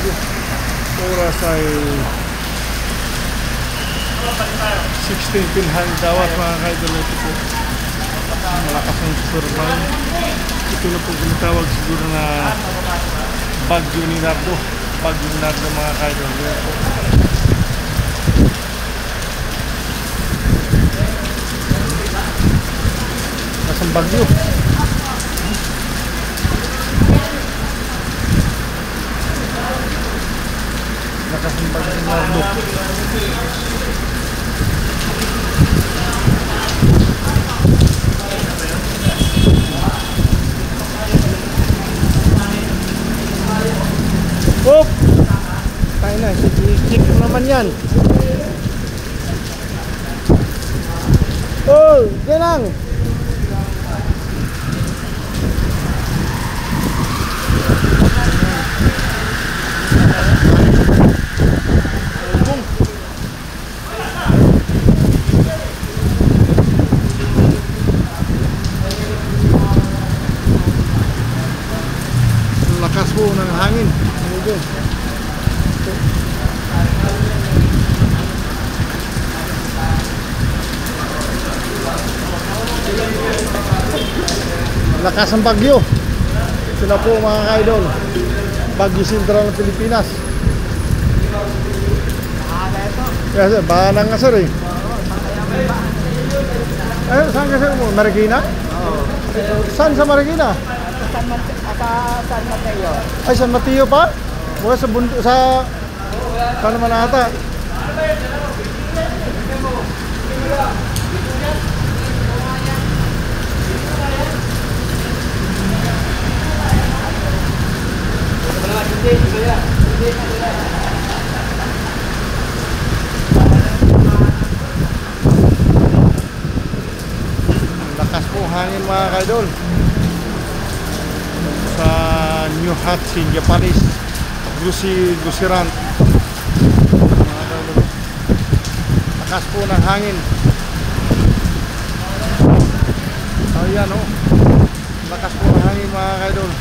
bagyo. Oras ay 16 pinhandawat mga kaidol. Ito po malakas ng superman. Ito na po tinatawag siguro na bagyo ni Nardo. Bagyo ni Nardo mga kaidol. Nasang bagyo. Nakasang bagyo ni Nardo. Hop! Tayo na, check naman yan. Oh, yan lang. Lakas po ng hangin. Lakas ang bagyo. Sila po mga kaidol, Bagyo Sentral ng Pilipinas. Kasi bahan ng asar eh. Saan kasi mo? Marikina? Oo. Saan sa Marikina? San Mateo. Ay, San Mateo pa? Mula sa bundok sa... Saan naman ata? Lakas po hangin mga kaidol sa New Hatsin Japanese Gusiran. Lakas po ng hangin. Ayan o, lakas po ng hangin mga kaidol.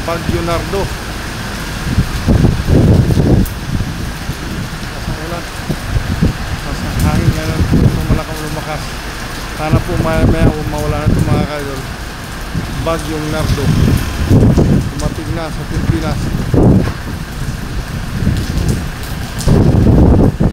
Bagyo Nardo. Nasa ulan. Nasa hangin ngayon po itong malakang lumakas. Sana po maya mawala na itong mga kaidol. Bagyong Nardo. Dumating na sa Pilipinas.